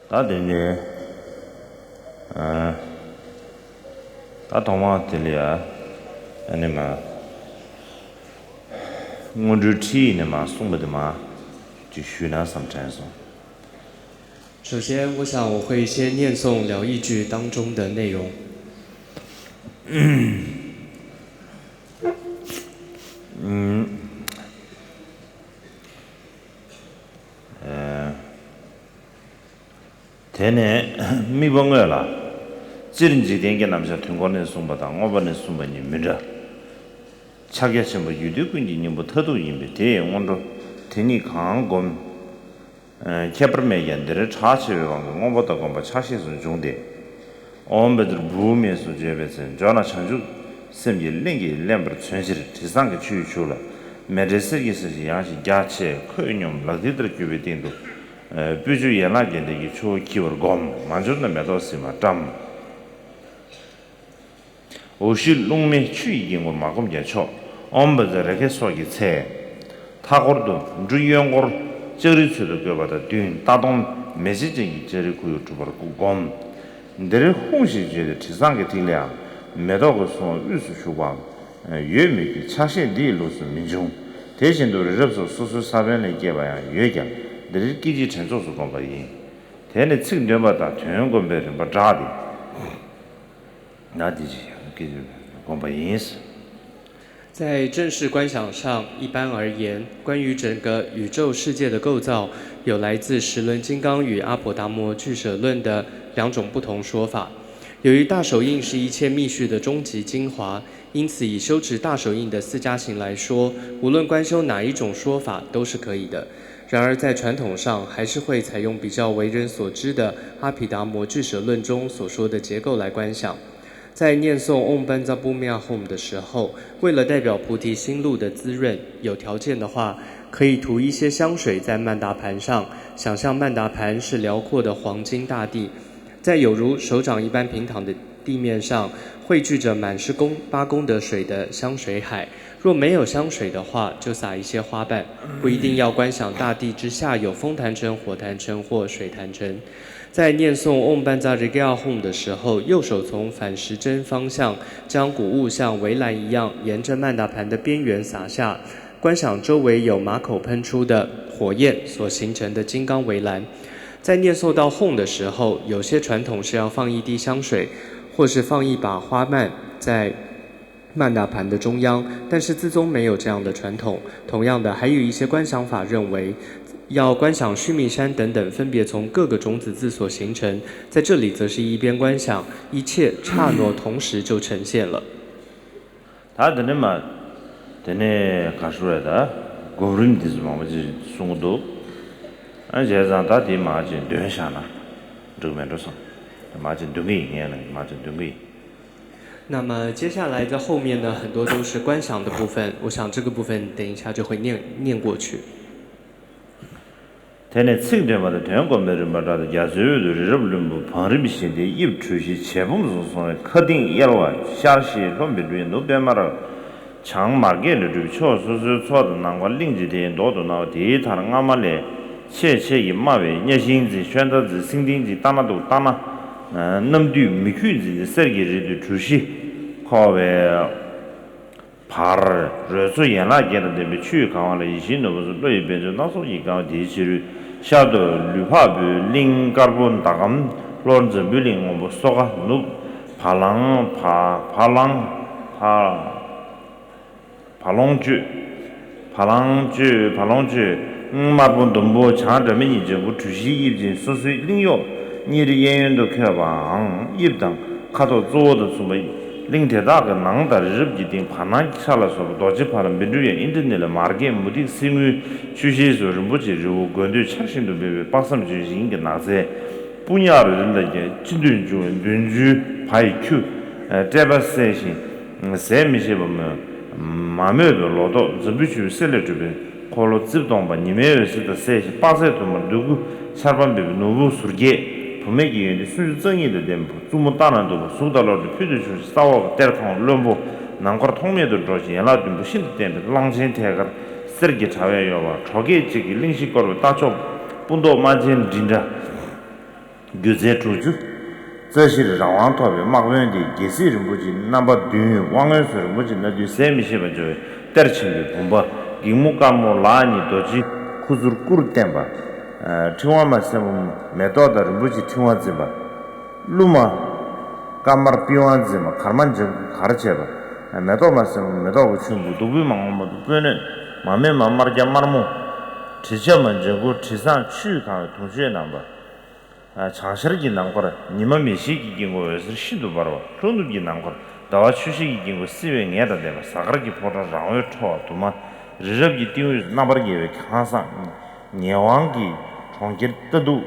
다들 다 동화들이야. 아니면我日体呢嘛，送不的嘛，就需要sometimes。首先，我想我会先念诵疗愈句当中的内容。대내 미봉어라. 지른지 된게 남자 통과는 송바다. 오버는 송바니 미라. 차게서 뭐 유튜브인지 뭐 터도인데 대원도 대니 강곰 캐퍼메겐들 차시를 간 거보다 뭐 차시선 중대. 엄베들 부으면서 제베서 전화 chan주 semje lengi lember 천실 지상게 추유출라. 메르세기스 양시 야체 코이뇽 라디들 규베딘도 büju yana gende gi cho kiwar gom manjur na medo sima tam oshi lungme chu yin go magom ge cho omba de reke so gi che tagordo juyongor jeri chudo ge bada dün tadong meji ji jeri ku tu bar ku gom ndere hongshi je de tisang ge tilya medo go so yusu shu ba yue me gi chashi di lu su minjung 대신 도 르럽소 수수 사변에 개봐야 예견 늘끼지 전소수 공부이 대내 측 녀마다 전용건배를 뭐 자디 나디지 그 공부이스 在正式观想上，一般而言，关于整个宇宙世界的构造，有来自十轮金刚与阿婆达摩俱舍论的两种不同说法。由于大手印是一切密续的终极精华，因此以修持大手印的四加行来说，无论观修哪一种说法都是可以的。然而在传统上，还是会采用比较为人所知的阿毗达摩俱舍论中所说的结构来观想。在念诵 Om Banza Bumya Hum 的时候，为了代表菩提心路的滋润，有条件的话，可以涂一些香水在曼达盘上，想象曼达盘是辽阔的黄金大地，在有如手掌一般平躺的地面上，汇聚着满是八功德水的香水海。若没有香水的话，就撒一些花瓣，不一定要观想大地之下有风坛城、火坛城或水坛城。在念诵 Om Banza Rigya Hum 的时候，右手从反时针方向将谷物像围栏一样沿着曼达盘的边缘撒下，观想周围有马口喷出的火焰所形成的金刚围栏。在念诵到 Hum 的时候，有些传统是要放一滴香水，或是放一把花蔓在曼达盘的中央，但是自宗没有这样的传统。同样的，还有一些观想法认为要观想须弥山等等分别从各个种子字所形成，在这里则是一边观想，一切刹那同时就呈现了。他的嘛，的呢，看出来的，国人的是嘛，我就送到，而且让他的嘛就对上了，这个面多少，嘛就对没年了，嘛就对没。那么接下来在后面呢，很多都是观想的部分，我想这个部分等一下就会念过去。테네 칭데마다 대형건배를 말하다 야즈유도 리럽름부 방리비신데 입 출시 제품소송의 커딩 예로와 샤시 롬비르에 노베마라 장마게를 초소소 초도 난과 링지대 노도 나와 대타는 아말레 체체 임마베 녀신지选择지 생딩지 따나도 따나 넘뒤 미퀴지 세기리도 주시 코베 par resu yana gena de chu ka wala yin no zo lo be jo na so yi ga de chi sha de lu pa bu ling carbon da gam lon ze bu ling mo so ga nu palang ju ma bon dong bo cha de mi ji bu chu xi yi jin su su ling yo ni de yan yan do ke ba yi dang ka do zo de su me 링테다가 낭다 르브지딩 파나기살아서 도지파는 미르에 인터넷에 마르게 무디 심유 주시서 좀부지 루 건도 차신도 베베 박삼 주신 게 나세 분야를 른다게 진든 중 눈주 바이큐 데바세신 세미시 보면 마메도 로도 zbichu 셀레트베 콜로 집동바 니메르스도 세시 빠세도 누구 사람베 누구 surge 부메기에 순정이도 된 주문 따는도 수달로도 표주주 싸워 때통 럼보 난거 통매도 저지 연락도 무신 때문에 랑진태가 쓰르게 자외요와 저게 지기 링식거로 따죠 분도 맞은 진짜 gyuze chuju zeshir rawang tobe magwen di gesi rinpoche namba dun wangan su rinpoche na du semi sheba jowe terchimbi bumba gimu kamo laani doji kuzur kur tenba tingwa ma semu metoda rinpoche tingwa zimba luma kamar piwan zimba karman jim karacheba metoda ma semu metoda chumbu dubi mangoma dupene mame mamar jamarmu tisha ma jingu tisan chu kanga tungshe namba 장실기 난거라 니만 미시기 긴거에서 시도 바로 그런게 난거 다와 추식이 긴거 시행해야 돼 사그르기 보다 라오요 쳐 도마 리럽기 띄우 나버기 왜 항상 녀왕기 총질 뜻도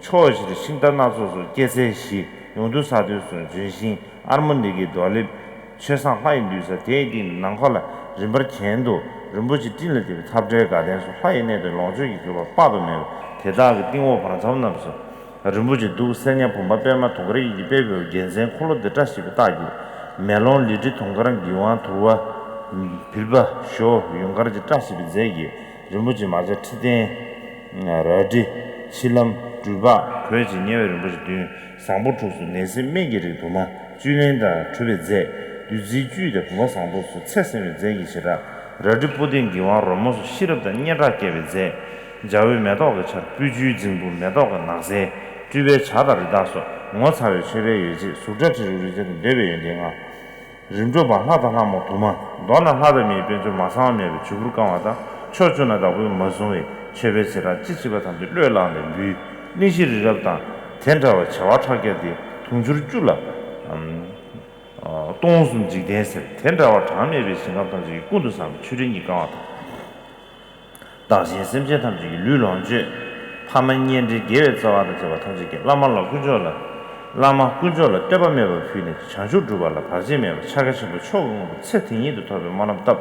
초어지 신단 나서서 계세시 용도 사도서 준신 아르몬디기 돌립 최상 하인류서 대딘 난거라 림버 첸도 림버지 딜레데 탑제 가den서 하인에도 롱주기 그거 빠도면 대다가 띵오 바람 잡나서 rinpoche du sanya pomba pema tongkara yi pepe gensen kholo de tashi taji melon lidi tongkara giwan tuwa pilba sho yungkara ji tashi zegi rinpoche maja titen radi shilam druba kwe ji nyewe rinpoche dun sangpo chusu nesi mengiri toma junen da chube ze du zi ju de pomba sangpo su tsesemi zegi shira radi puden giwan romo su shirab da nyera kebe ze jawe medawa char buju jingbu medawa nakse 주변 차다를 다서 뭐사회 최대 유지 수저지 유지는 레벨 연대가 림조 바하다 하면 도마 너나 하더미 변조 마상에 주부를 강하다 처준하다 보면 무슨이 최배세라 지지가 담비 뢰라는 미 니시를 잡다 텐자와 차와차게디 통주를 줄라 동순지 대세 텐자와 장례비 생각던지 꾸두삼 출인이 강하다 당시 심제 탐지 류lon지 파만년지 계획 자와도 저와 통지게 라마라 구조라 라마 구조라 때바메바 피네 장수 주발라 바지메 차가시도 초공 세팅이도 더베 만합다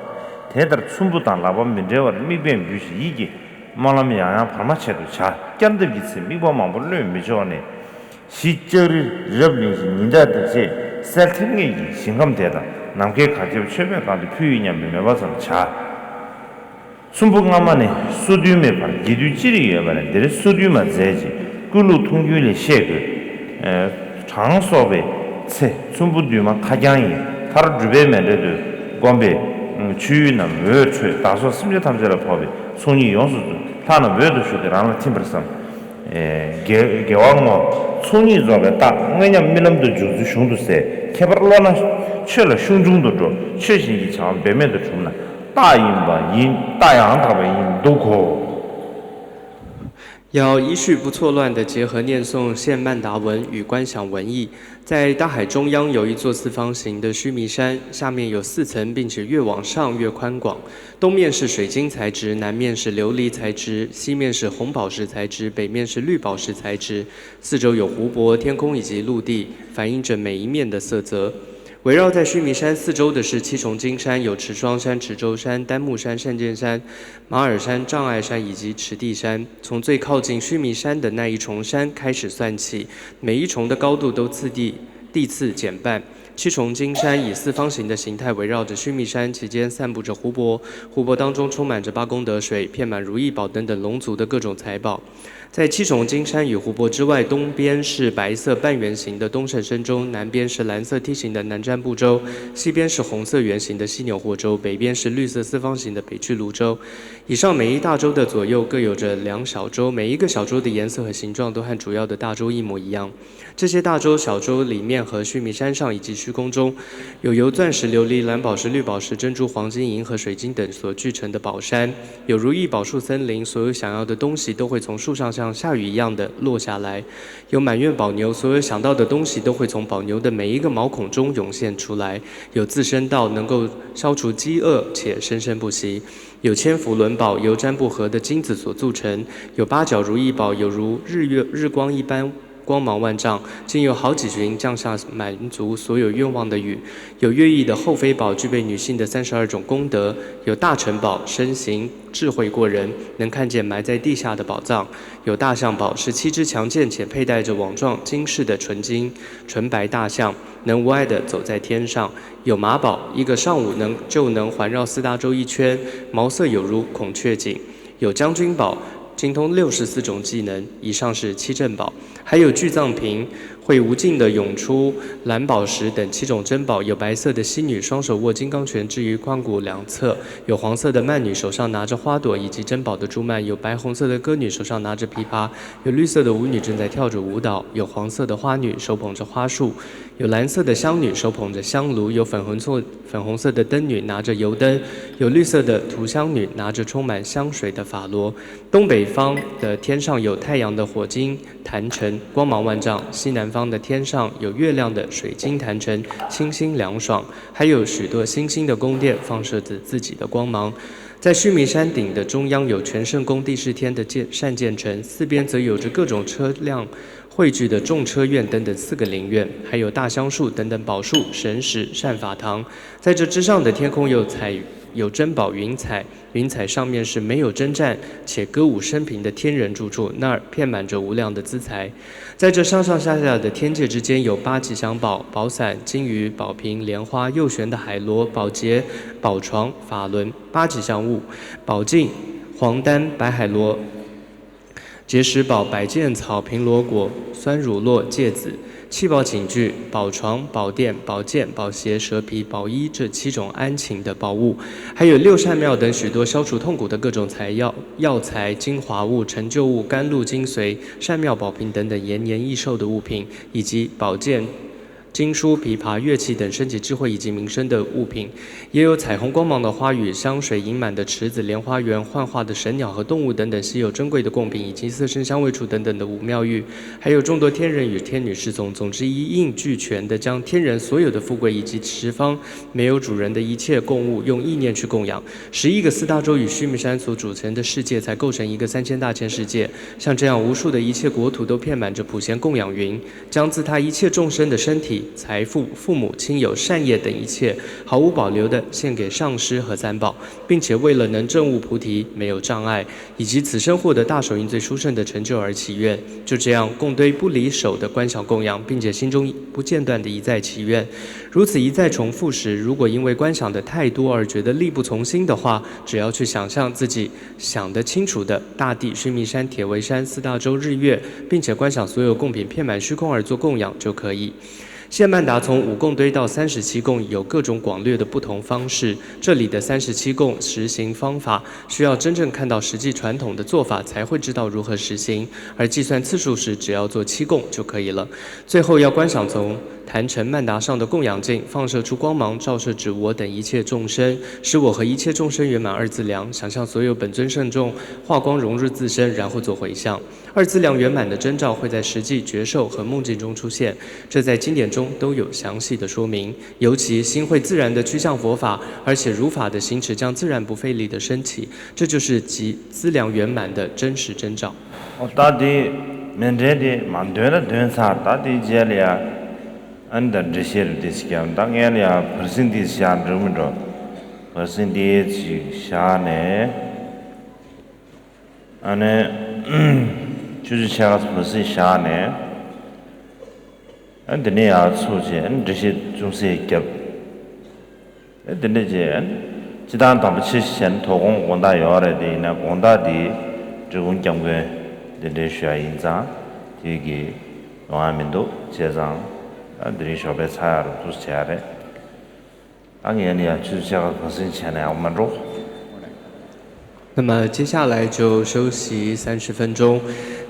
대들 충분한 라밤 민제와 미변 유시 이게 말하면 양양 파마체도 자 견들기스 미범만 불려 미조네 시절이 럽링시 닌다듯이 세팅이 신감되다 남게 가지고 최면 가도 표현이 매봐서 자 순복가만에 소디움에 반 기두질이에 반에 내 소디움아 제지 꿀로 통규의 셰그 장소베 세 순부디움아 가장이 바로 주베면에도 건배 주유나 외출 다소 심리 탐지라 법이 손이 용수도 타는 외도 쇼데라는 팀버선 개왕모 손이 저게 딱 왜냐면 민음도 주주 숑도세 케버로나 쳇了 숑중도 줘 최신이 참 배면도 좋나 大音吧，音大洋他们音都可。要依序不错乱地结合念诵现曼达文与观想文艺。在大海中央有一座四方形的须弥山，下面有4层，并且越往上越宽广。东面是水晶材质，南面是琉璃材质，西面是红宝石材质，北面是绿宝石材质。四周有湖泊、天空以及陆地，反映着每一面的色泽。 围绕在须弥山四周的是7重金山，有持双山、持洲山、丹木山、善见山、马尔山、障碍山以及持地山。从最靠近须弥山的那一重山开始算起，每一重的高度都地次减半。7重金山以4方形的形态围绕着须弥山，其间散布着湖泊，湖泊当中充满着八功德水，遍满如意宝等等龙族的各种财宝。 在7重金山与湖泊之外，东边是白色半圆形的东胜神州，南边是蓝色梯形的南瞻部洲，西边是红色圆形的犀牛霍洲，北边是绿色4方形的北俱泸洲。以上每一大洲的左右各有着2小洲，每一个小洲的颜色和形状都和主要的大洲一模一样。这些大洲、小洲里面和须弥山上以及虚空中，有由钻石、琉璃、蓝宝石、绿宝石、珍珠、黄金、银和水晶等所聚成的宝山，有如意宝树森林，所有想要的东西都会从树上像下雨一样的落下来；有满月宝牛，所有想到的东西都会从宝牛的每一个毛孔中涌现出来；有自身道，能够消除饥饿且生生不息；有千福轮宝，由占卜盒的金子所铸成；有8角如意宝，有如日光一般。 光芒万丈，竟有好几旬降下满足所有愿望的雨。有乐毅的后妃宝，具备女性的32种功德。有大城堡，身形智慧过人，能看见埋在地下的宝藏。有大象宝，是7只强健且佩戴着网状金饰的纯白大象，能无碍地走在天上。有马宝，一个上午就能环绕4大洲一圈，毛色有如孔雀颈。有将军宝。精通64种技能，以上是7珍宝。还有聚藏瓶，会无尽的涌出蓝宝石等7种珍宝。有白色的犀女，双手握金刚拳置于髋骨两侧；有黄色的曼女，手上拿着花朵以及珍宝的珠曼；有白红色的歌女，手上拿着琵琶；有绿色的舞女正在跳着舞蹈；有黄色的花女，手捧着花束；有蓝色的香女，手捧着香炉；有粉红色的灯女，拿着油灯；有绿色的涂香女，拿着充满香水的法螺。东北方的天上有太阳的火金坛城，光芒万丈；西南方的天上有月亮的水晶坛城，清新凉爽。还有许多星星的宫殿放射着自己的光芒。在须弥山顶的中央有全圣宫、地势天的善建城，四边则有着各种车辆汇聚的众车院等等4个陵院，还有大香树等等宝树、神石、善法堂。在这之上的天空有珍宝云彩，云彩上面是没有征战且歌舞升平的天人住处，那儿遍满着无量的资财。在这上上下下的天界之间，有8吉祥宝：宝伞、金鱼、宝瓶、莲花、右旋的海螺、宝洁、宝床、法轮。8吉祥物：宝镜、黄丹、白海螺、结石宝、百剑草、平罗果、酸乳酪、芥子。7宝寝具：宝床、宝垫、宝剑、宝鞋、蛇皮、宝衣，这7种安寝的宝物，还有6善妙等许多消除痛苦的各种药材、精华物、成就物、甘露精髓、善妙宝瓶等等延年益寿的物品，以及宝剑、经书、琵琶、乐器等升级智慧以及民生的物品，也有彩虹光芒的花语、香水盈满的池子、莲花园、幻化的神鸟和动物等等稀有珍贵的贡品，以及色声香味触等等的武妙玉，还有众多天人与天女侍从。总之一应俱全的将天人所有的富贵以及十方没有主人的一切供物用意念去供养。11个4大洲与须弥山所组成的世界才构成一个3000大千世界。像这样无数的一切国土都遍满着普贤供养云，将自他一切众生的身体、财富、父母亲友、善业等一切毫无保留地献给上师和三宝，并且为了能证悟菩提没有障碍，以及此生获得大手印最殊胜的成就而祈愿。就这样共堆不离手的观想供养，并且心中不间断地一再祈愿。如此一再重复时，如果因为观想的太多而觉得力不从心的话，只要去想象自己想得清楚的大地、须弥山、铁围山、4大洲、日月，并且观想所有贡品遍满虚空而做供养就可以。现曼达从5供堆到37供有各种广略的不同方式，这里的37供实行方法需要真正看到实际传统的做法才会知道如何实行，而计算次数时只要做7供就可以了。最后要观想从坛城曼达上的供养镜放射出光芒，照射至我等一切众生，使我和一切众生圆满2资粮。想象所有本尊圣众化光融入自身，然后做回向。2资粮圆满的征兆会在实际觉受和梦境中出现，这在经典中都有详细的说明。尤其心会自然的趋向佛法，而且如法的行持将自然不费力的升起，这就是集资粮圆满的真实征兆。到底明天的蛮多的顿啥？到底这里啊？Under the share this game,当然了，percentage 下这么着，percentage 下呢，就是下个 percentage 下呢，等你要出去，这些总是给，等你这，这当不起先投工广大要来的，那广大的这种讲个，等你需要印章，这个往外面都结账。들이 쇼베 차야로 두스야래 당연히야 주자가 무슨钱呢我们로那么接下来就休息30分钟，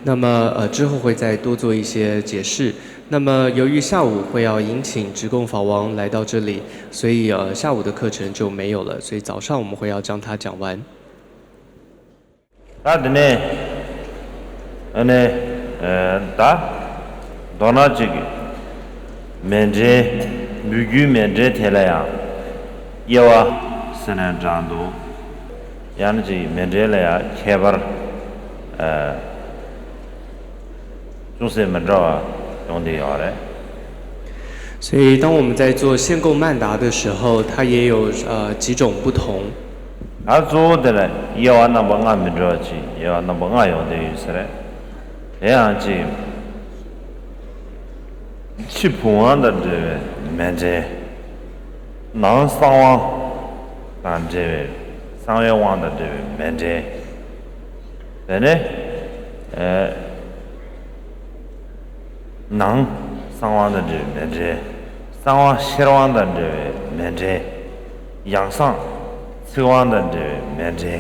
那么之后会再多做一些解释。那么由于下午会要迎请直供法王来到这里，所以下午的课程就没有了，所以早上我们会要将它讲完。다드네 다 도나지기 menje mugu menje telaya yawa sene jando yanji menje laya kebar中门照啊用的要嘞。所以当我们在做限购曼达的时候，它也有几种不同。做的嘞，要那帮俺们着急，要那帮俺用的意思嘞，这样子。去碰上的这个面这，能上网，但这个3月网的这个面这，呢，能上王的这面这，上王西王的这面这，养上西王的这面这，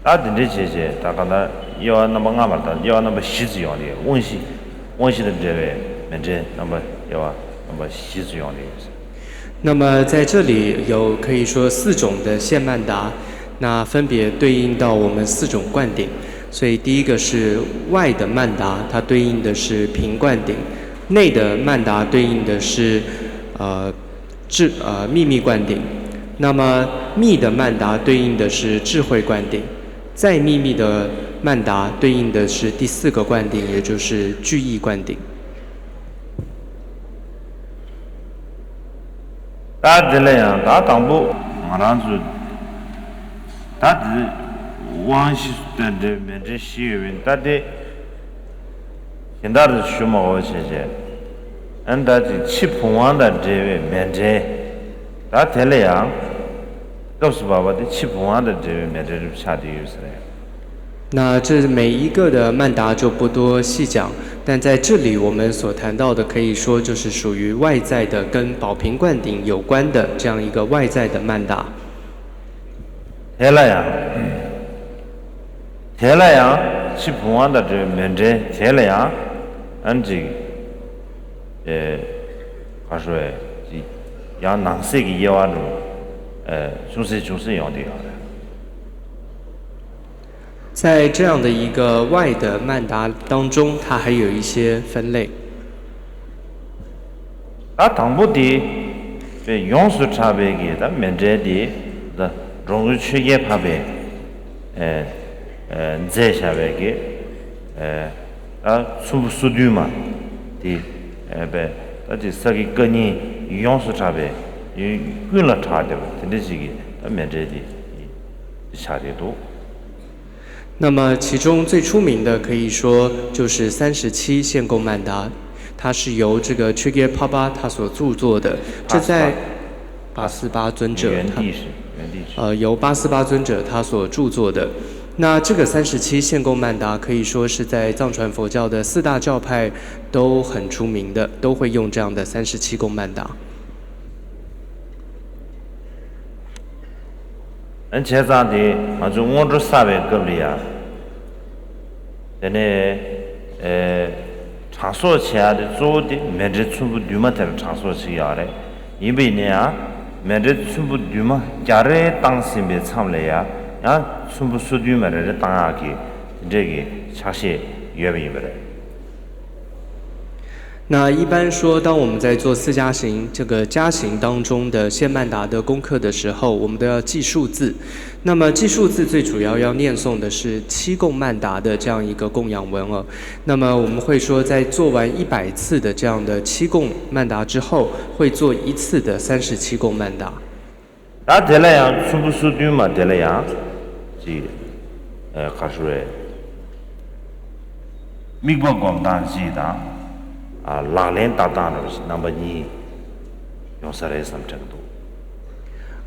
大的这些，大概呢要那么俺们的要那么细致样的，温习的这位面这，那么要那么细致样的。那么在这里有可以说4种的线曼达，那分别对应到我们4种灌顶。所以第一个是外的曼达，它对应的是平灌顶；内的曼达对应的是秘密灌顶。那么密的曼达对应的是智慧灌顶，再秘密的曼达对应的是第4个灌顶，也就是聚意灌顶。大的那样，大当部马上就，大的往西的这面这西云，大的现在的徐毛姐姐，俺大的七碰王的这位面这，大的那样，告诉爸爸的七碰王的这位面这是下地有谁？那这每一个的曼达就不多细讲，但在这里我们所谈到的，可以说就是属于外在的，跟宝瓶灌顶有关的这样一个外在的曼达。天阳，七碰王的这面这天阳，俺这他说让南西个野娃中，就是要的呀。在这样的一个外的曼达当中，它还有一些分类。当部的用处差别给的面这的容易去也怕别，在下边给，速度嘛的，这是个人用处差别，用了差的，真的是个面这的差的多。那么其中最出名的可以说就是37线供曼达，它是由这个 Trigger Papa 他所著作的，这在848尊者由848尊者他所著作的。那这个37线供曼达可以说是在藏传佛教的4大教派都很出名的，都会用这样的37供曼达。俺前阵的，就我这3位隔离啊，在那场所起来的做的，面这全部对嘛在场所起来的，因为呢啊，面这全部对嘛，家里当时没参来呀，啊，全部属对嘛这当下去，这个确实越来越不来。那一般说，当我们在做4加行这个加行当中的线曼达的功课的时候，我们都要记数字。那么记数字最主要要念诵的是7供曼达的这样一个供养文哦。那么我们会说，在做完100次的这样的7供曼达之后，会做1次的37供曼达。那这了样，全部属对嘛？这了样，还说美国共产党。拉链大大的是，那么你用啥来什么程度？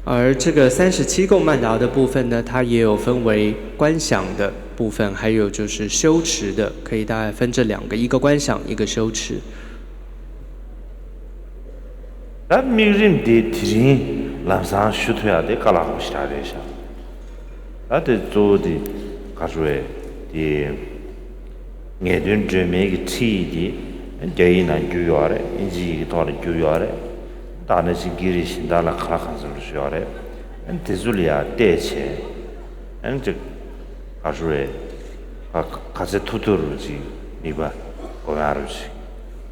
而这个37供曼达的部分呢，它也有分为观想的部分，还有就是修持的，可以大概分这2个，一个观想，一个修持。那每人的体人làm sao修出来的，干啦好啥的啥？那得做的，他说的，眼睛这么一个体的。这难就要的，一到了就要的，大那些给人现在了看看是不是要的，这手里啊带钱，这，他说他是土土路子，明白？我们路子，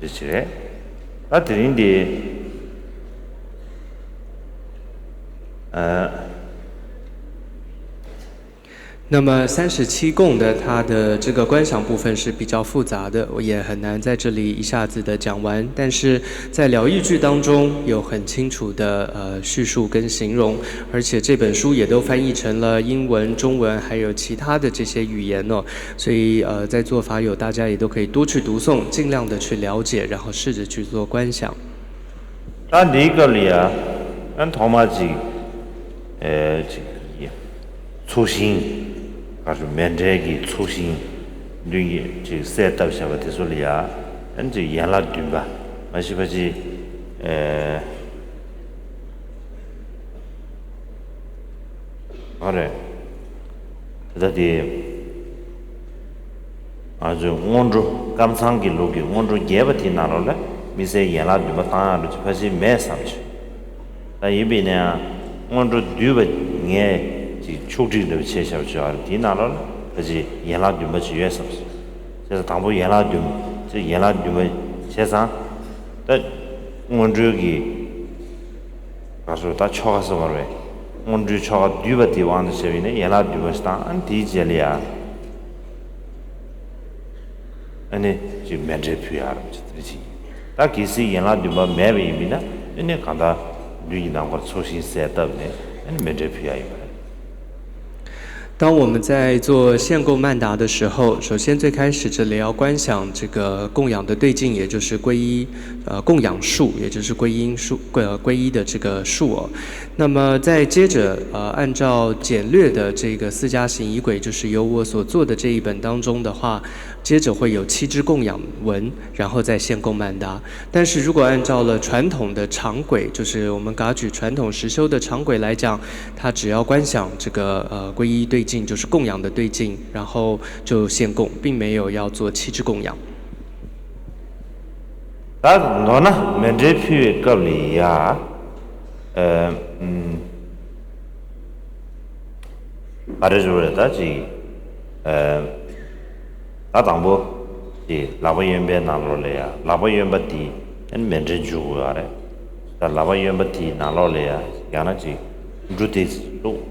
这些，那这人的，那么37供的它的这个观想部分是比较复杂的，我也很难在这里一下子的讲完。但是在疗愈句当中有很清楚的叙述跟形容，而且这本书也都翻译成了英文、中文还有其他的这些语言哦。所以在做法友大家也都可以多去读诵，尽量的去了解，然后试着去做观想。那第一个里啊，俺他妈这个初心。 가서 면제기 초신 류이 지 세트 샤가 되소리야 엔지 연락 둔바 마시바지 그래 그다디 아주 온조 감상기 로기 온조 예버티 나로래 미세 연락 둔바 타로 지파시 매삼치 다 이비냐 온조 듀버 녜지 초지의 체셔죠 디나로 그지 연락 둔바 지여서 그래서 당부 연락 둔 연락 둔바 세상 다 온조기 가서 다 쳐가서 말해 온주 쳐가 듀버티 완도 세비네 연락 둔바스타 안티젤이야 아니 지금 면제 필요하다 그렇지 다 기시 연락 둔바 매비입니다 근데 간다 류이나 거 초신 세트네 아니 면제 필요해요 当我们在做献供曼达的时候，首先最开始这里要观想这个供养的对境，也就是皈依供养树，也就是皈依的这个树哦。那么再接着按照简略的这个四加行仪轨，就是由我所做的这一本当中的话，接着会有7支供养文，然后再献供曼达。但是如果按照了传统的常轨，就是我们噶举传统实修的常轨来讲，它只要观想这个皈依对境，就是供养的对境，然后就献供，并没有要做7支供养。너나 면제 필요해 겁니야 말해줘야지 나당부 이 라바연배 나로래야 라바연바티 면제 주고 하래 다 라바연바티 나로래야 야나지 루테스 또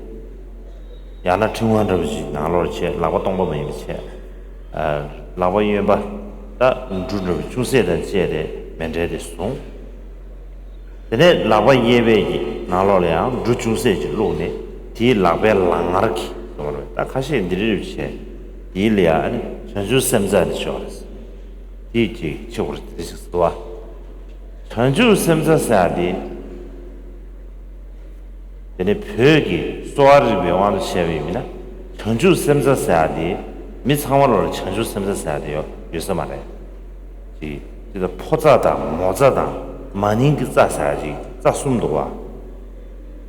야나 중앙으로지 나로체 라바 동범이체 라바연바 다 주로 주세된 제대 면제의 송 근데 라바예베기 나로래야 주주세지 로네 디 라베 랑아르키 그러면 딱 하시 인들이체 이리야 전주 샘자를 좋아했어 이지 저거 되셨어 전주 샘자사디 근데 벽이 소아를 배워하는 시험입니다 전주 샘자사디 미상원으로 전주 샘자사디요 요새 말해 이这破炸的、毛炸的、满人的炸下去，炸松的话，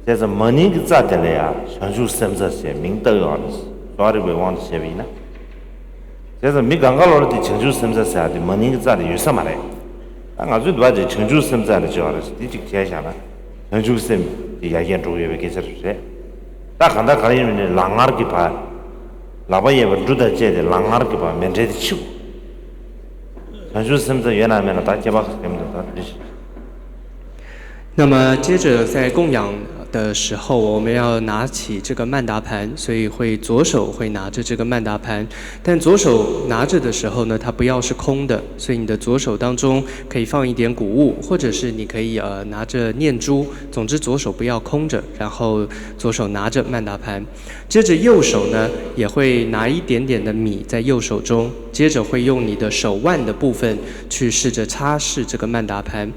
这是满人的炸的了呀，全球三十些名都要的，多少位往的些位呢？这是没刚刚老的全球三十些的满人的炸的有什么嘞？俺最多的全球三十的叫的是第几天下了？全球三的也严重也被给这些，但看到可能呢，狼儿给把，老板也不知道这的狼儿给把面这的球。 那么接着在供养的时候，我们要拿起这个曼达盘，所以左手会拿着这个曼达盘，但左手拿着的时候呢，它不要是空的，所以你的左手当中可以放一点谷物，或者是你可以拿着念珠，总之左手不要空着，然后左手拿着曼达盘，接着右手呢也会拿一点点的米在右手中，接着会用你的手腕的部分去试着擦拭这个曼达盘。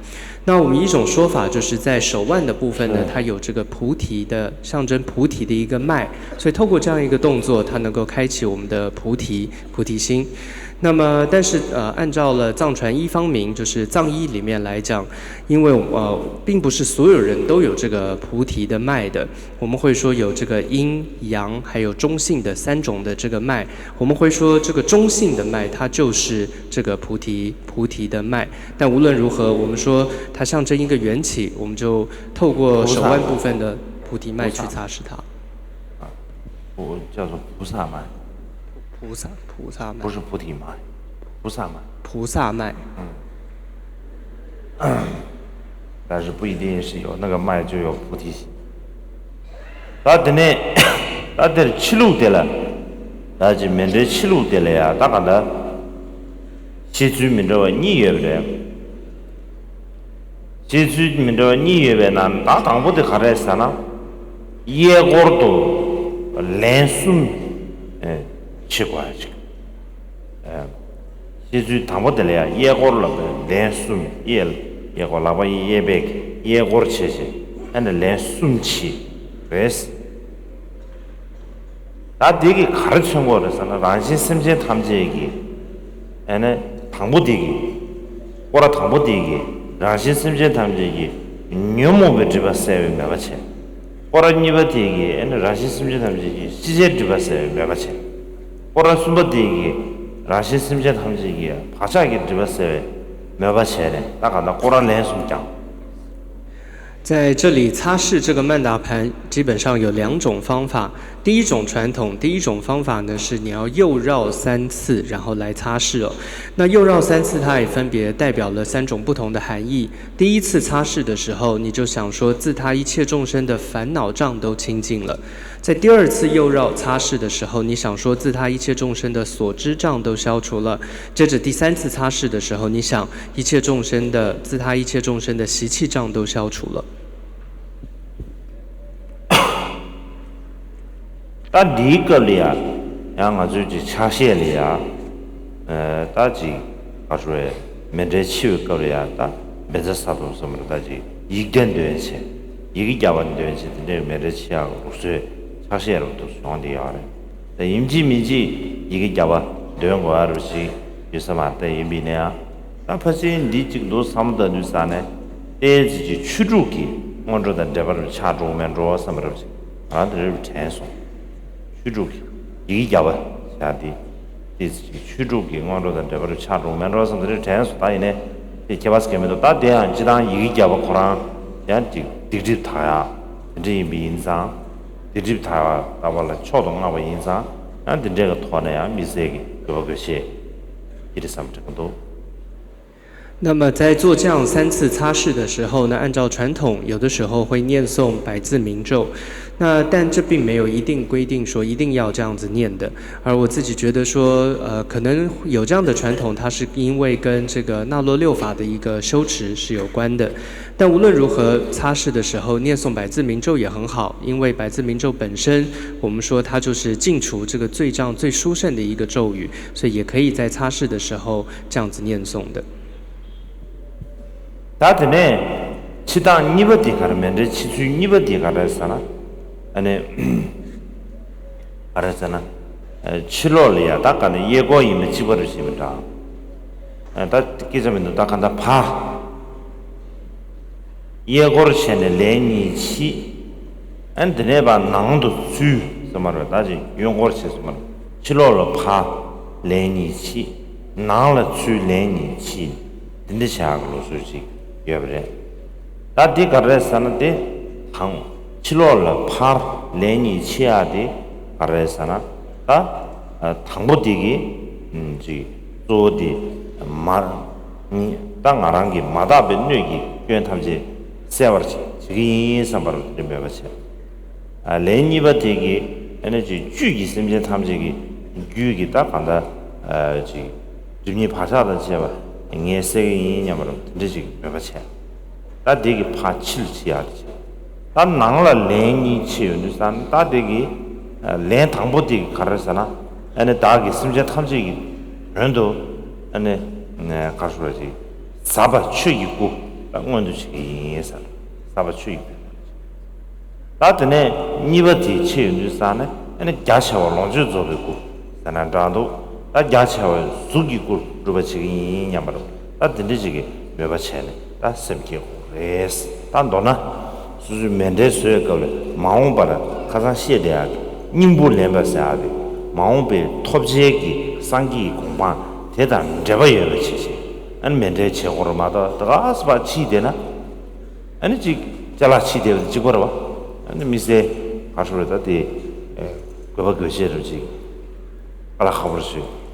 那我们一种说法就是在手腕的部分呢，它有这个菩提的象征菩提的一个脉，所以透过这样一个动作，它能够开启我们的菩提心。那么，但是按照了藏传一方明，就是藏医里面来讲，因为并不是所有人都有这个菩提的脉的，我们会说有这个阴阳还有中性的3种的这个脉，我们会说这个中性的脉它就是这个菩提的脉，但无论如何，我们说它象征一个缘起，我们就透过手腕部分的菩提脉去擦拭它。我叫做菩萨脉。 菩萨脉不是菩提脉，菩萨脉。菩萨脉，但是不一定是有那个脉就有菩提心。他的呢，他的七路的了，那就面对七路的了呀，大概呢，西区民众2月份，西区民众2月份呢，大当部的开来啥呢？野果都连顺，奇怪这个，西区当部的了呀，野果了连顺野果，哪怕野白野果吃些，俺那连顺起，不是。다 되게 가르쳐 거라서나 란신 심제 탐지기 에네 당보되기 오라 당보되기 란신 심제 탐지기 녀모 베지바세 메바체 오라 니바되기 에네 란신 심제 탐지기 시제 드바세 메바체 오라 숨바되기 란신 심제 탐지기 바샤기 드바세 메바체레 나가나 오라 렌숨장 在这里擦拭这个曼达盘基本上有2种方法。第一种传统，第一种方法呢是你要右绕3次，然后来擦拭哦。那右绕3次，它也分别代表了3种不同的含义。第一次擦拭的时候，你就想说自他一切众生的烦恼障都清净了；在第2次右绕擦拭的时候，你想说自他一切众生的所知障都消除了；接着第3次擦拭的时候，你想一切众生的自他一切众生的习气障都消除了。 다 리걸이야 양 아주 차시엘이야 다지 아주에 메데치우 거리야 다 메자사도 섬다지 이견되체 이게 자원되체 근데 메데치야 혹시 차시엘도 손디야래 임지미지 이게 자와 되는 거 알으시 유사마때 이미네야 다 퍼진 리직도 삼다 뉴산에 에지 추주기 먼저다 데버를 차주면 로 섬르지 아들 텐소 추주기 이게 잡아 자디 이지 추주기 원로다 저거를 차로 만들어서들 대해서 다 이네 이 개발스케면도 다 대한 지단 이게 잡아 거랑 야 디집 타야 이제 민상 디집 타야 나발라 초동하고 인상 안데 내가 토네야 미세기 그것이 이리 삼정도 那么在做这样3次擦拭的时候呢，按照传统，有的时候会念诵百字明咒，但这并没有一定规定说一定要这样子念的。而我自己觉得说，可能有这样的传统，它是因为跟这个那罗六法的一个修持是有关的。但无论如何，擦拭的时候念诵百字明咒也很好，因为百字明咒本身，我们说它就是净除这个罪障最殊胜的一个咒语，所以也可以在擦拭的时候这样子念诵的。 다드네 치당 니버디 가르면데 치수 니버디 가르잖아 아니 알았잖아 칠로리아 다가는 예고 이면 집어르시면다 다 기자면도 다간다 파 예고를 챘네 레니치 안드네바 나도 수 정말로 다지 용고를 챘으면 칠로로 파 레니치 나를 수 레니치 근데 샤글로 수지 여브레 다디 가르사나데 당 칠로라 파 레니 치아디 가르사나 다 당보디기 지 조디 마니 땅아랑기 마다벤뇌기 변탐지 세버지 지기 삼바로 되면서 레니바디기 에너지 주기 심지 탐지기 주기 딱 간다 지 주니 파사다 제가 잉에 세게 이냐마로 드지 몇가체 다 되게 파칠지야지 다 나라 레니 치윤산 다 되게 레 당보디 가르잖아 아니 다기 심지 탐지기 런도 아니 가수라지 사바 추이고 당원도 치에서 사바 추이 다드네 니버디 치윤산에 아니 자샤와 론주 조르고 산안다도 다 자체와 수기고 루바치기 냐마로 다 든지기 메바체네 다 셈기 레스 단도나 수주 멘데스에 걸레 마옹바라 가장 시에대야 님부 렘바사데 마옹베 톱지기 상기 공방 대단 제바여의 치시 안 멘데 체고로마다 다가스바 치데나 아니 지 잘라 치데 지고라 아니 미세 가수르다데 그거 그시르지 알아 가버시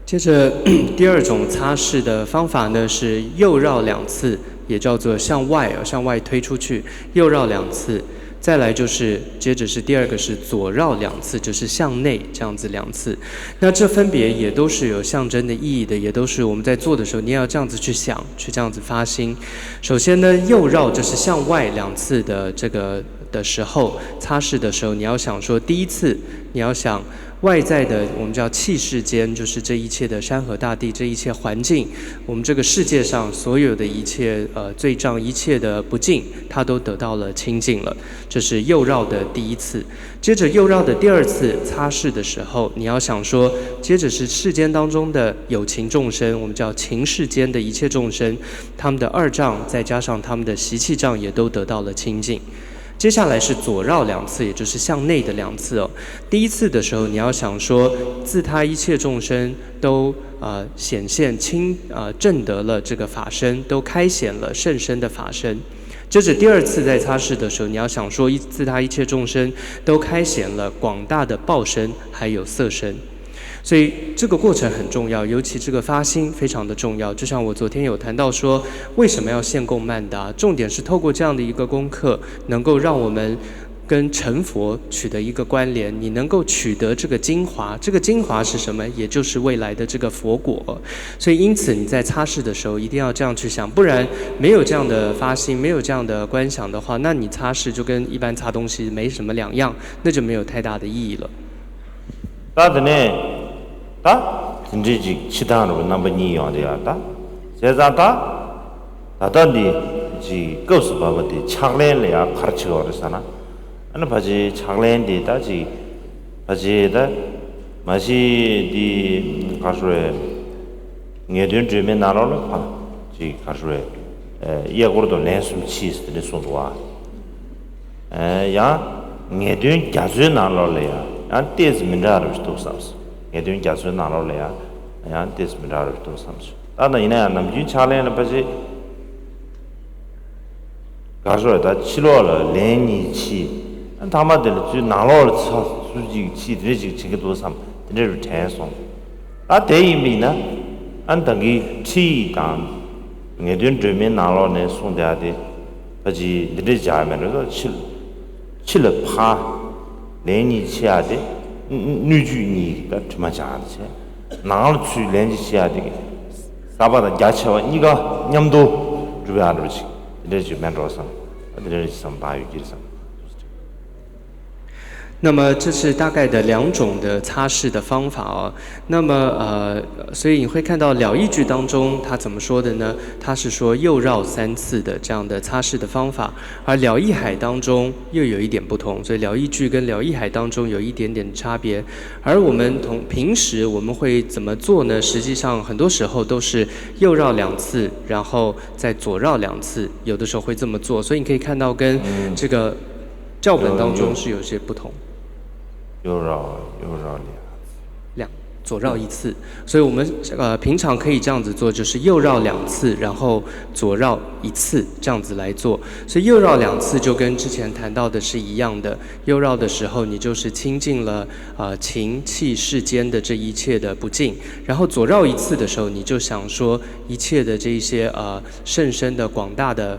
接着第2种擦拭的方法呢是右绕2次，也叫做向外推出去，右绕2次。再来就是接着是第2个是左绕2次，就是向内这样子2次。那这分别也都是有象征的意义的，也都是我们在做的时候你要这样子去想，去这样子发心。首先呢，右绕就是向外2次的这个的时候，擦拭的时候，你要想说第一次，你要想外在的我们叫气世间，就是这一切的山河大地，这一切环境，我们这个世界上所有的一切罪障，一切的不净，它都得到了清净了。这是右绕的第一次。接着右绕的第二次擦拭的时候，你要想说，接着是世间当中的有情众生，我们叫情世间的一切众生，他们的二障再加上他们的习气障也都得到了清净。接下来是左绕2次，也就是向内的2次哦。第一次的时候，你要想说，自他一切众生都显现证得了这个法身，都开显了甚深的法身。接着第二次在擦拭的时候，你要想说，自他一切众生都开显了广大的报身，还有色身。所以这个过程很重要，尤其这个发心非常的重要。就像我昨天有谈到说，为什么要献供曼达？重点是透过这样的一个功课，能够让我们跟成佛取得一个关联，你能够取得这个精华。这个精华是什么？也就是未来的这个佛果。所以因此你在擦拭的时候一定要这样去想，不然没有这样的发心，没有这样的观想的话，那你擦拭就跟一般擦东西没什么两样，那就没有太大的意义了。다 진짜지 치다로 넘버 2 양대야다 제자다 다단디 지 거스 바버디 착렌이야 가르치고 그러잖아 아니 바지 착렌디 다지 바지다 마시디 가수에 녀든 주면 나로는 파지 가수에 예고도 렌숨 치스들 손도와 야 녀든 자주 나로래야 안 때스 민다로 스토사스 얘들은 자수 나눠래야 야 데스미라를 또 삼수 나는 이내 남주 차례는 바지 가서다 치료를 내니치 다마들 주 나눠를 수지 치들지 지금도 삼 드르 대송 아 대이미나 안당기 치당 얘들은 주면 나눠네 손대야돼 바지 드르자면서 칠을 파 내니치야돼 누주니가 주마자지 나를 주 렌지 시야되게 사바다 야채와 니가 냠도 주변으로지 이래지 만들어서 이래지 선바유기서 那么这是大概的2种的擦拭的方法哦。那么所以你会看到了义句当中他怎么说的呢？他是说右绕3次的这样的擦拭的方法，而了义海当中又有一点不同，所以了义句跟了义海当中有一点点差别。而我们平时我们会怎么做呢？实际上很多时候都是右绕2次，然后再左绕2次，有的时候会这么做。所以你可以看到跟这个教本当中是有些不同。右绕2左绕1次，所以我们平常可以这样子做，就是右绕2次，然后左绕1次，这样子来做。所以右绕2次就跟之前谈到的是一样的。右绕的时候，你就是清净了情气世间的这一切的不净，然后左绕1次的时候，你就想说一切的这一些甚深的广大的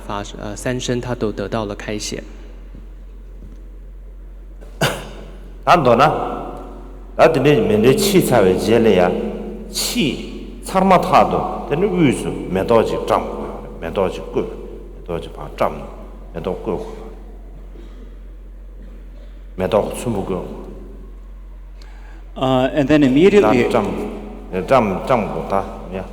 三身，它都得到了开显。안도나 나들이 맨데 치사회 제래야 치 차마타도 되는 위수 매도지 점 매도지 끄 매도지 봐점 매도 끄 매도 숨고 and then immediately 점보다 야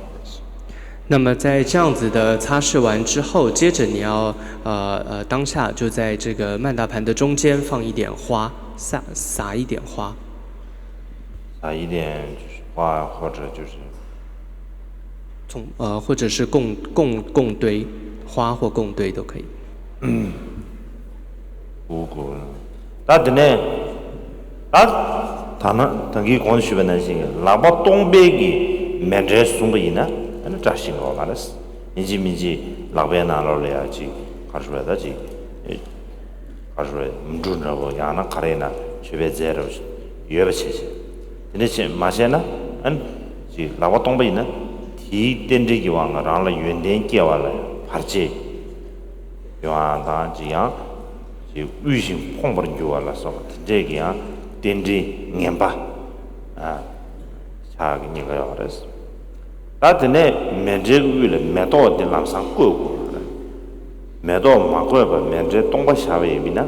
那么在这样子的擦拭完之后，接着你要当下就在这个曼达盘的中间放一点花，撒一点花，撒一点就是花或者就是或者是供堆花或供堆都可以。우고 다드네 다나 당기 권슈변한신 라바 동백이 맨제 숨부이나 안 자신 거 말았어. 인지민지 라베나로래야지 가르쳐야지. 가르쳐 문준하고 야나 가래나 주베제로 여베체지. 근데 지금 마셔나 안지 라바 동백이나 디 덴지기 왕아랑라 윤된 깨와라. 파르지. 요한다 지야 지 위신 홍보를 줘와라서 저기야 덴지 냠바 아 자기 니가 그랬어. 다드네 면제위를 매도들 남상 끄고 매도 막고가 면제 동바 샤베이미나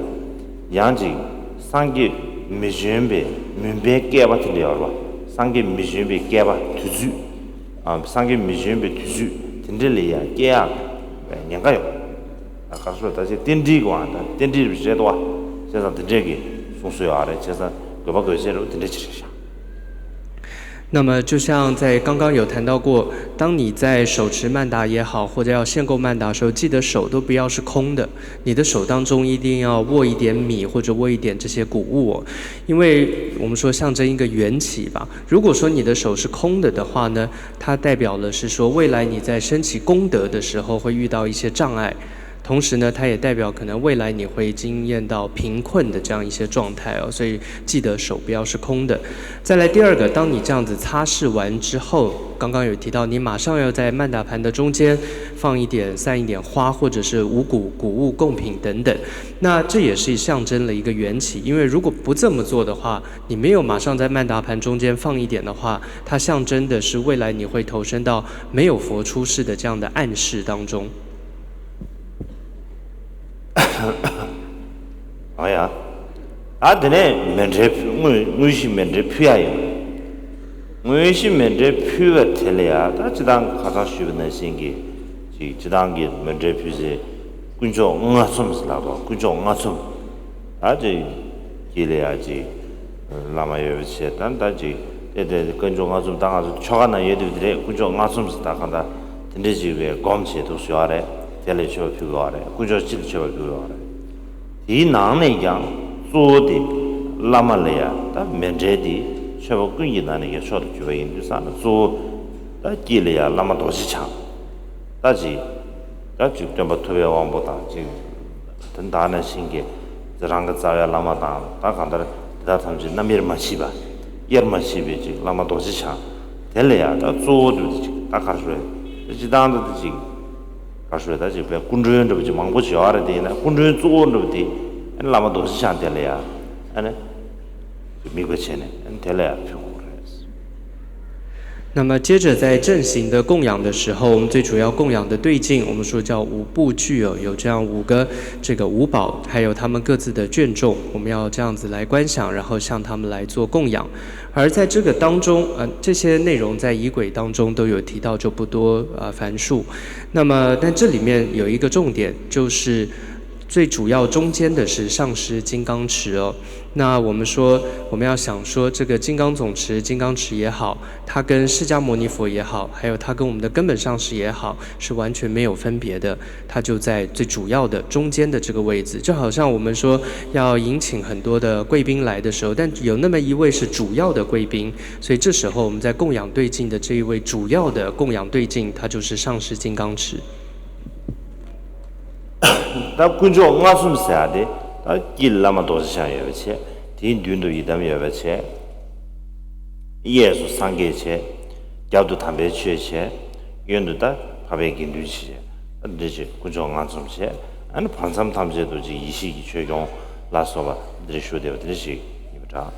양지 상기 미준베 민배 깨바 들려와 상계 미준비 깨바 투주 상계 미준비 투주 딘들이야 깨야 냥가요 아까서 다시 딘디고 한다 딘디 비제도와 제가 딘디기 송수요 아래 제가 그거 그제로 딘디치샤 那么，就像在刚刚有谈到过，当你在手持曼达也好，或者要限购曼达的时候，记得手都不要是空的，你的手当中一定要握一点米或者握一点这些谷物哦，因为我们说象征一个缘起吧。如果说你的手是空的的话呢，它代表了是说未来你在升起功德的时候会遇到一些障碍。同时呢，它也代表可能未来你会经验到贫困的这样一些状态哦，所以记得手不要是空的。再来第二个，当你这样子擦拭完之后，刚刚有提到你马上要在曼达盘的中间放一点、散一点花，或者是五谷、谷物贡品等等。那这也是象征了一个缘起，因为如果不这么做的话，你没有马上在曼达盘中间放一点的话，它象征的是未来你会投身到没有佛出世的这样的暗示当中。哎呀，아드네 면제 무시 면제 피아요. 무시 면제 피가 틀려야 다 지당 가서 쉬는 신기. 지당기 면제 피지 군조 응아섬스라고 군조 응아섬. 아지 길해야지. 라마여비체 단다지 대대 군조 응아섬 당아서 초가나 예들들이 군조 응아섬스다 간다. 근데지에 검체도 쉬어래. 텔레쇼 피고래. 군조 실쇼 피고래. 이 나네 양 소디 라말레야 다 면제디 셔버 끈이 나는 게 쇼도 주에 있는 사는 소다 길이야 라마 도시창 다지 다 직접 버터에 왕보다 지금 든다는 신게 저랑가 자야 라마다 다 간다 다 탐지 남일만 시바 열만 시비지 라마 도시창 텔레야 다 소도 다 가르래 지단도 지금 가르래 다 지금 군주연도 지금 망보지 알아야 되나 군주연 소도 돼 라마 도시창 텔레야 아니 미국체네 텔레야那么接着在正行的供养的时候，我们最主要供养的对境，我们说叫五部具哦，有这样五个这个五宝，还有他们各自的眷众，我们要这样子来观想，然后向他们来做供养。而在这个当中，这些内容在仪轨当中都有提到，就不多繁述。那么，但这里面有一个重点，就是最主要中间的是上师金刚持哦。那我们说，我们要想说，这个金刚总持、金刚持也好，它跟释迦牟尼佛也好，还有它跟我们的根本上师也好，是完全没有分别的。它就在最主要的中间的这个位置，就好像我们说要迎请很多的贵宾来的时候，但有那么一位是主要的贵宾，所以这时候我们在供养对境的这一位主要的供养对境，它就是上师金刚持。다 군조 응아숨 써야돼. 다 길라마 도시상 여베체. 딘dun도 이담 여베체. 예수 상계체. 야도 담배 취체. 연도다 밥에긴 두치. 근데지 군조 응아숨체. 아니 반삼 탐제도 지 이시기 최종 라서바 드리쇼데어 드리시 이부터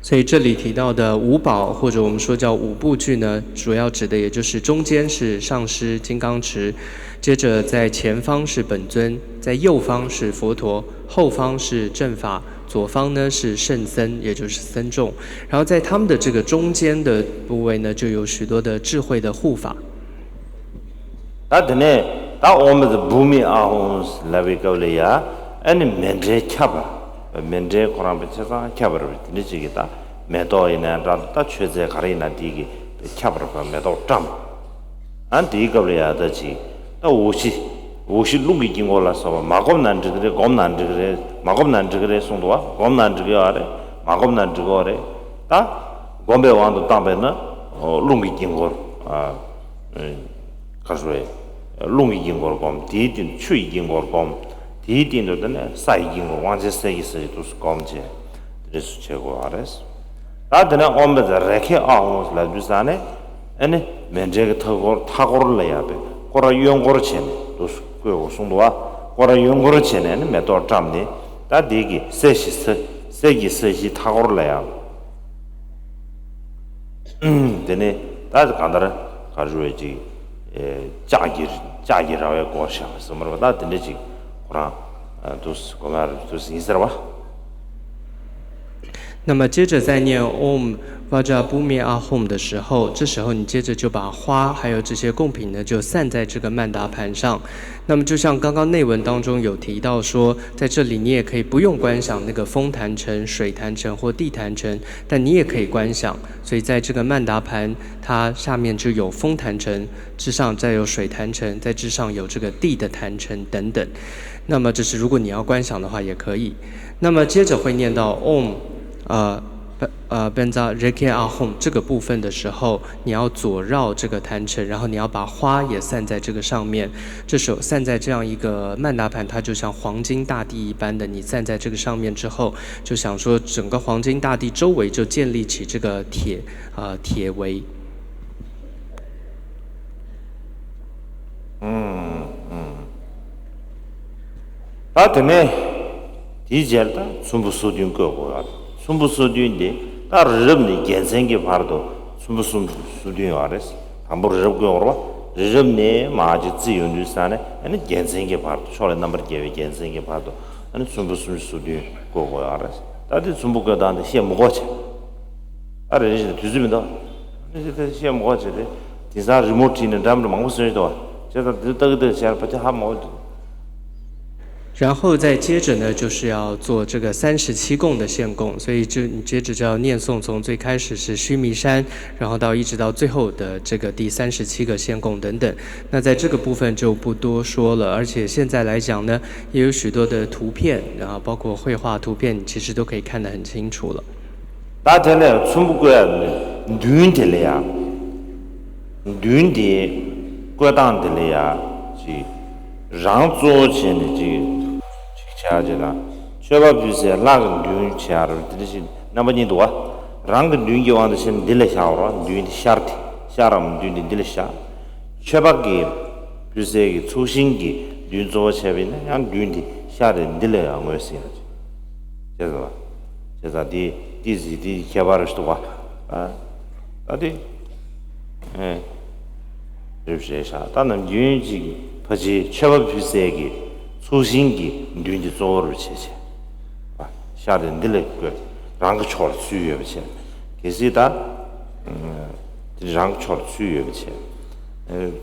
所以这里提到的五宝，或者我们说叫五部具呢，主要指的也就是中间是上师金刚持，接着在前方是本尊，在右方是佛陀，后方是正法，左方呢是圣僧，也就是僧众。然后在他们的这个中间的部位呢，就有许多的智慧的护法。다드네 다 오면서 부미 아혼스 라비가울이야 아니 멘제 캬바 멘제 코란 베체가 캬바를 드리지기다 메도이나 다 최제 가리나 디기 캬바를 메도 점 안디가울이야 다지 다 오시 룩이 긴걸라서 마검난지그래 검난지그래 마검난지그래 송도와 검난지그 아래 마검난지그 아래 다 검배 왕도 담배는 룩이 긴걸 가수에 롱이 긴걸 검 디딘 추이 긴걸 검 디딘도는 사이 긴걸 완전 세기스 도스 검제 그래서 제고 알았어 다들 엄베다 레케 아우스 라주산에 아니 면제가 타고를 내야 돼 고라 용고를 chen 도스 그거 송도와 고라 용고를 chen 메도 잡니 다 디기 세기 타고를 내야 되네 다 간다라 가지고지 자기라고 고셔 스머다 된지 그라 도스 고마르 도스 인스라바 那么接着在念 Om Vajrabhumi Ahom 的时候，这时候你接着就把花还有这些贡品呢，就散在这个曼达盘上。那么就像刚刚内文当中有提到说，在这里你也可以不用观想那个风坛城、水坛城或地坛城，但你也可以观想。所以在这个曼达盘，它下面就有风坛城，之上再有水坛城，在之上有这个地的坛城等等。那么这是如果你要观想的话也可以。那么接着会念到 Om Benza Reke Ahom 这个部分的时候，你要左绕这个坛城，然后你要把花也散在这个上面。这时候散在这样一个曼达盘，它就像黄金大地一般的，你散在这个上面之后，就想说整个黄金大地周围就建立起这个铁围。다음에 디젤다 숨부 수준 거고요. 숨부 수준인데 다 르름니 gen생게 바로도 숨부 수준이 알았어. 한번 르름 거로 르름네 마지 지윤주산에 아니 gen생게 바로도 초래 넘버 개위 gen생게 바로도 아니 숨부 수준 거고요 알았어. 다들 숨부 거다는데 시에 먹었지. 아래 이제 뒤집는다. 이제 시에 먹었지. 디자 리모트는 담도 망고 쓰지도. 제가 뜨뜨뜨 잘 버텨 한 번. 然后再接着呢，就是要做这个37供的献供，所以你接着就要念诵，从最开始是须弥山，然后一直到最后的这个第37个献供等等。那在这个部分就不多说了，而且现在来讲呢，也有许多的图片，然后包括绘画图片，其实都可以看得很清楚了。大家呢，全部过轮的了呀，轮的过当的了呀，是让做起的这。차지라 셔바 비세 라그 뉴 차르 드리시 나머지 도와 랑 뉴게 완드신 딜레 샤오라 뉴 샤르티 샤람 뉴 딜레샤 셔바기 비세기 초신기 뉴조 쳬비네 양 뉴디 샤르 딜레 양어시야 제가 디지 개발을 와 어디 예 그래서 다른 뉴지 퍼지 셔바 비세기 초신기 뉘디 조어를 체체 샤든 딜레크 랑그 초르 수여비체 계시다 랑 초르 수여비체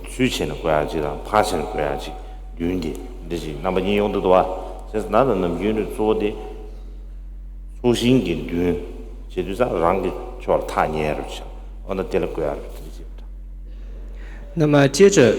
수치는 거야지다 파시는 거야지 뉘디 되지 나머 인용도 와 그래서 나는 뉘디 조디 초신기 뉘 제주사 랑그 초르 타니에르 어느 딜레 거야 那么接着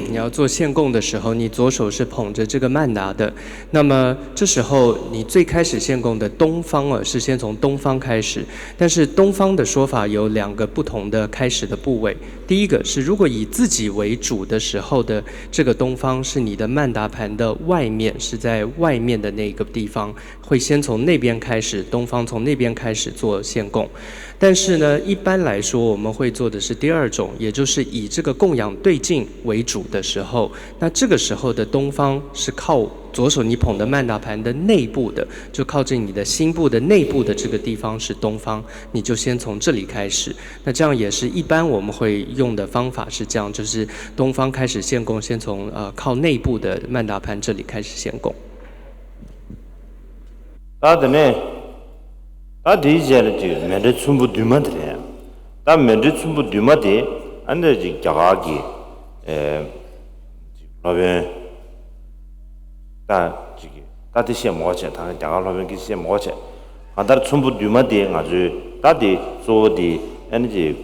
你要做献供的时候，你左手是捧着这个曼达的。那么这时候你最开始献供的东方是先从东方开始，但是东方的说法有2个不同的开始的部位。第一个是如果以自己为主的时候的这个东方是你的曼达盘的外面，是在外面的那个地方，会先从那边开始，东方从那边开始做献供。但是呢，一般来说我们会做的是第2种，也就是以这个供养对境为主的时候，那这个时候的东方是靠左手你捧的曼达盘的内部的，就靠近你的心部的内部的这个地方是东方，你就先从这里开始。那这样也是一般我们会用的方法是这样，就是东方开始献供，先从靠内部的曼达盘这里开始献供。다 디젤지 메르 춤부 뒤만들이야. 다 메르 춤부 뒤만데 안데 지 자가기 라베 다 지기 다듯이 뭐지 다 자가 라베 기시 뭐지 안다 춤부 뒤만데 아주 다디 조디 에너지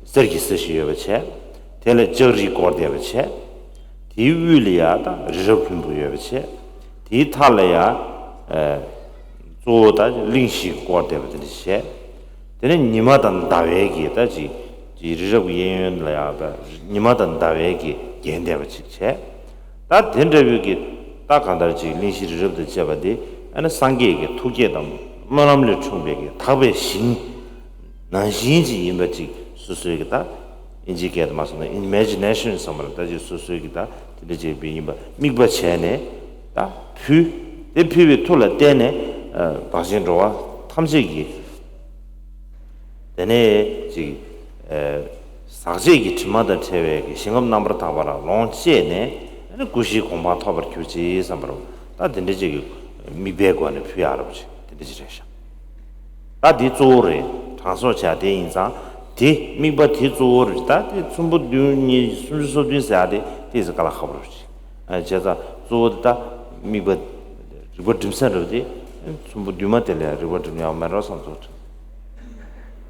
서비스 시여버체 텔레 저리 거데버체 디윌리아다 리저품부여버체 디탈레야 조다 링시 거데버들이세 되는 니마단 다웨기 다지 지르적 예연라야바 니마단 다웨기 겐데버치체 다 된데비기 다 간다지 링시르럽도 잡아디 아니 상계에게 투게담 만함을 총백이 답의 신 난신지 임바지 수수에게다 인지게다 마스나 imagination somewhere 다지 수수에게다 되지 비임바 미바체네 다퓨 대피비 톨라 때네 바신로와 탐색이 되네 지 사제기 치마다 체외기 신업 넘버 타바라 론체네 아니 구시 공마 타버 규지 삼바로 다 된대지 미배관의 피아르지 된대지래샤 다 뒤쪽으로 장소 자대 인상 뒤 미버 뒤쪽으로 다 전부 뉴니 순수도 있어야 돼 뒤에서 가라 하버지 제가 조다 미버 리버 좀 살아도 전부 뉴마텔이야 리버 좀 야마라서 좀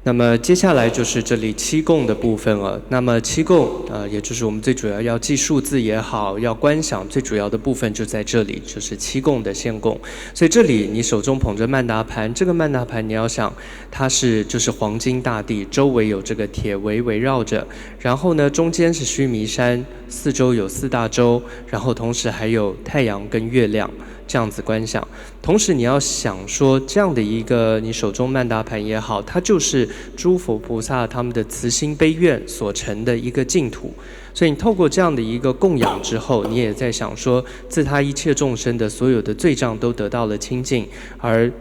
那么接下来就是这里七供的部分了。那么七供也就是我们最主要记数字也好，要观想最主要的部分就在这里，就是七供的献供。所以这里你手中捧着曼达盘，这个曼达盘你要想它就是黄金大地，周围有这个铁围围绕着，然后呢中间是须弥山，四周有四大洲，然后同时还有太阳跟月亮。这样子观想，同时你要想说，这样的一个你手中曼达盘也好，它就是诸佛菩萨他们的慈心悲愿所成的一个净土。所以你透过这样的一个供养之后，你也在想说，自他一切众生的所有的罪障都得到了清净，而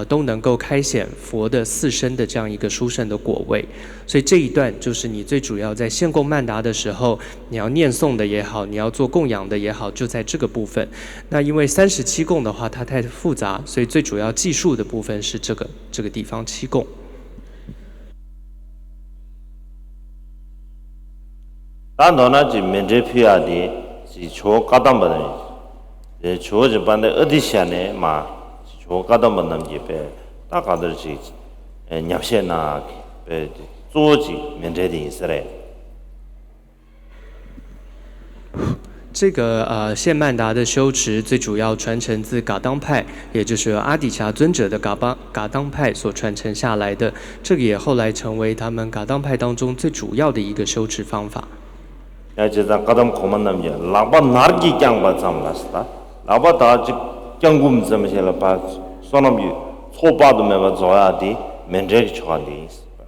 都能够开显佛的四身的这样一个殊胜的果位。所以这一段就是你最主要在献供曼达的时候，你要念诵的也好，你要做供养的也好，就在这个部分。那因为37供的话它太复杂，所以最主要计数的部分是这个地方7供。当然呢，就面对皮亚的，是说高档本的，说这般的二地线呢嘛。我搞到门那边呗，大家都是nhập线呐，组织面对的意思嘞。这个献曼达的修持最主要传承自噶当派，也就是阿底峡尊者的噶当派所传承下来的，这个也后来成为他们噶当派当中最主要的一个修持方法。这咱噶当空门那边，老把哪儿给讲吧，咱们那是的，老把大就。경금怎么写了把说那么초바도 매바 줘야 돼 면제기 줘야 돼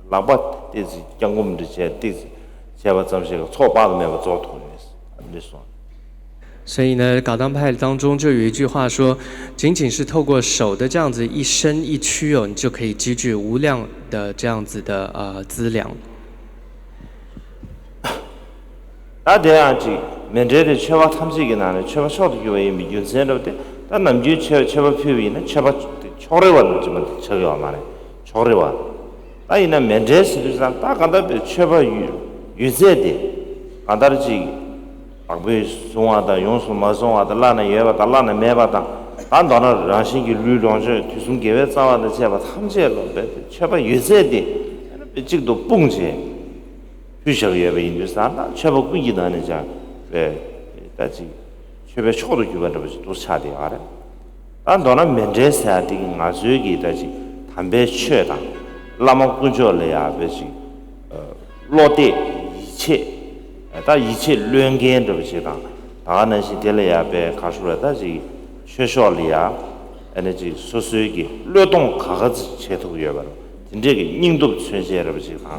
라바 되지 경금这되지 제가怎么写초바도 매바 줘도 돼所以呢，噶当派当中就有一句话说，仅仅是透过手的这样子一伸一屈你就可以积聚无量的这样子的资粮。那这样子面对的缺乏탐색이 나는缺乏소득이 왜 미균세로데 다 남주 체바 표위는 체바 초래원 좀 저기와 말해 초래원 아이나 멘제스도 다 간다 체바 유세데 간다르지 박베 송하다 용수 마송하다 라나 예바다 라나 매바다 안도나 라신기 류롱저 뒤숨 계획 싸와다 체바 탐제로 체바 유세데 직도 뽕제 휴셔에 왜 인도산다 체바 꾸기다는 자왜 다지 최배 초도 규반을 또 차대 알아. 난 너는 면제해야 돼. 나중에 다지 담배 취해다. 라마 군조래야 베지. 로데 이체. 다 이체 련겐도 베지다. 다는 시대래야 베 가수라다지 최소리야. 에너지 소수익이 료동 가가지 제도여 봐. 진짜게 닝도 천세를 베지다.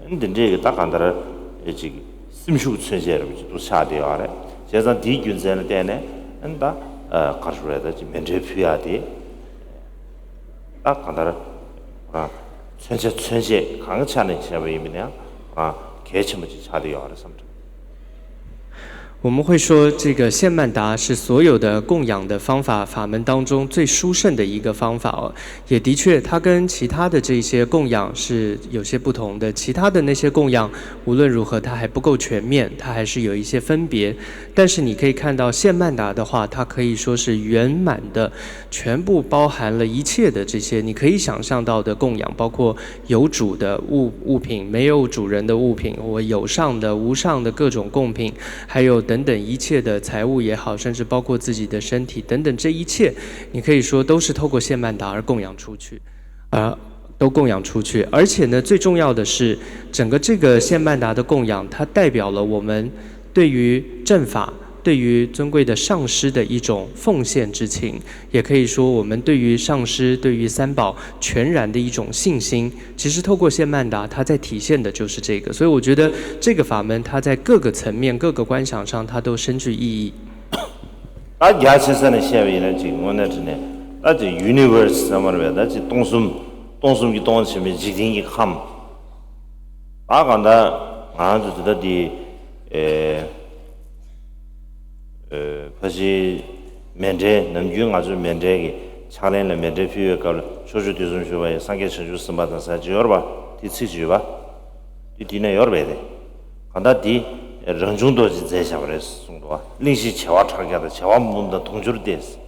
근데 딱 안다라 이지 심슈 천세를 베지 또 차대 알아. 제가 디균전을 때네 한다 가수라다 면제 피하디 딱 간다라 천세 강차는 제법이면요 개체무지 차대요 알았습니다. 我们会说，这个献曼达是所有的供养的法门当中最殊胜的一个方法哦。也的确，它跟其他的这些供养是有些不同的。其他的那些供养，无论如何，它还不够全面，它还是有一些分别。但是你可以看到，献曼达的话，它可以说是圆满的，全部包含了一切的这些你可以想象到的供养，包括有主的物品、没有主人的物品，或有上的、无上的各种供品，还有等等一切的财物也好，甚至包括自己的身体等等，这一切你可以说都是透过献曼达而供养出去，都供养出去。而且呢，最重要的是，整个这个献曼达的供养，它代表了我们对于正法、对于尊贵的上师的一种奉献之情，也可以说我们对于上师、对于三宝全然的一种信心。其实透过献曼达，它在体现的就是这个。所以我觉得这个法门，它在各个层面、各个观想上，它都深具意义。아 야세선의 시험이는 지금 오늘은 아주 유니버스 사람을 아주 동숨이 동심이 지딩이 함 아간다 아주 저기 다시 면제 남중 아주 면제기 차례는 매대 필요 걸 소주 뒤좀 줘봐 상계 천주 스마다 사지 여봐 뒤치지 봐 뒤네 여봐야 간다디 런중도 제샤버스 정도와 lin시 체와 차게다 체와 문다 동주를 됐어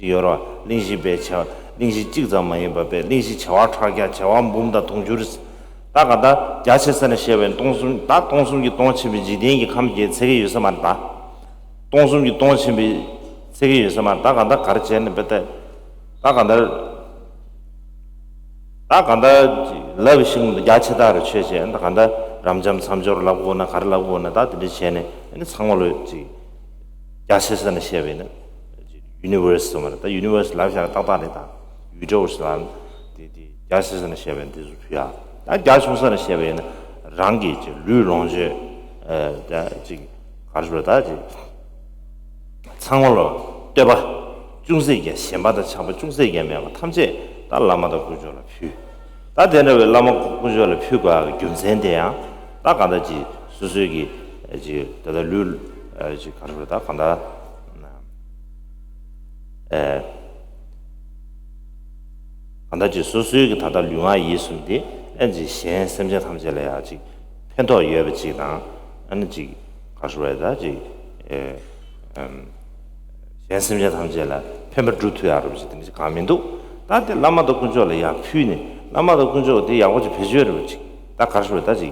여러 lin시 배차 lin시 직자만 예바배 lin시 체와 차게 체와 문다 동주를 다가다 야체선의 시험은 동순기 동치비 지dengi 감기 세계 유서 말다 동순기 동치비 세계 유서 말다 간다 가르치는 배때 다간다 러브싱 야체다를 취해 간다 람잠 삼조를 하고나 가르라고 하나 다 들으시네 이 상월로 지 야체선의 시험에는 유니버스 말다 유니버스 라이프가 딱다르다宇宙是란 야체선의 시험은 되죠 필요 야수선의 시험에는 랑기지 류롱지 가르쳐다지 상월로对吧 중세계 시험받아 참고 중세계 명 탐제 달라마도 구조를 피 다되는 왜 라마 구조를 피가 균센데야 나간다지 수수기 이제 다들 룰 이제 가르쳐다 간다 간다지 수수기 다들 융아 이수인데 엔지先什么他们这来啊这偏到也不记得安这告诉来的这先什么他们这来偏不主推啊不是等于干民都大的那么多工作了呀去呢那么多工作的呀我就培训了不是大告诉来的这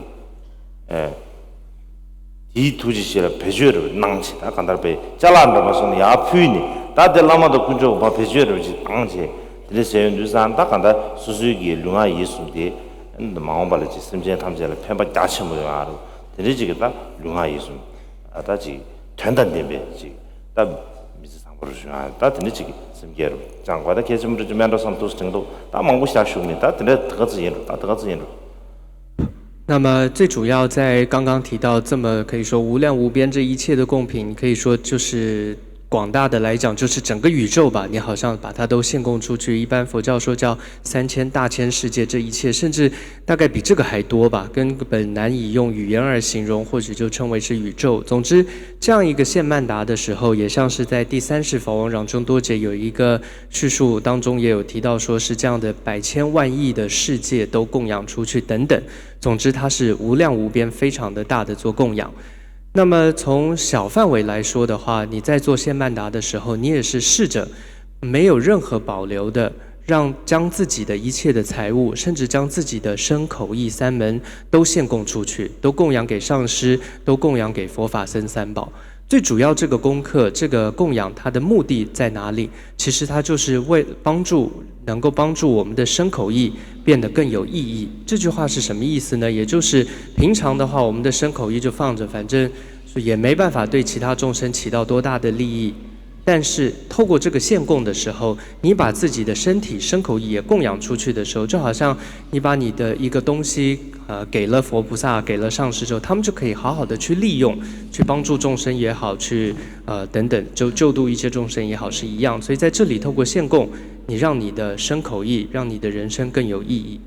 이 투지시를 배주를 낭치 다 간다 배 잘한다 봐서 야 퓨니 다들 남아도 군조 봐 배주를 지 낭치 그래서 유산 다 간다 수수기 룽아 예수인데 마음발지 심지에 탐제를 편바 다치 뭐 알아 되지겠다 룽아 예수 아다지 된단데지 다 미스 상보를 주나 다 되지 심게로 장과다 계속으로 좀 만들어 상도스 정도 다 망고 시작쇼니다 근데 더가지로那么最主要在刚刚提到这么可以说无量无边这一切的贡品，可以说就是广大的来讲就是整个宇宙吧，你好像把它都献供出去。一般佛教说叫3000大千世界，这一切甚至大概比这个还多吧，根本难以用语言而形容，或者就称为是宇宙。总之，这样一个献曼达的时候，也像是在第30法王壤中多节有一个叙述当中也有提到，说是这样的百千万亿的世界都供养出去等等。总之，它是无量无边，非常的大的做供养。那么从小范围来说的话，你在做献曼达的时候，你也是试着没有任何保留的，将自己的一切的财物，甚至将自己的身口意三门都献供出去，都供养给上师，都供养给佛法僧三宝。最主要这个功课，这个供养它的目的在哪里？其实它就是为能够帮助我们的身口意变得更有意义。这句话是什么意思呢？也就是平常的话，我们的身口意就放着，反正也没办法对其他众生起到多大的利益。但是透过这个献供的时候，你把自己的身体身口意也供养出去的时候，就好像你把你的一个东西给了佛菩萨，给了上师之后，他们就可以好好的去利用，去帮助众生也好，去等等救度一切众生也好，是一样。所以在这里透过献供，你让你的身口意，让你的人生更有意义。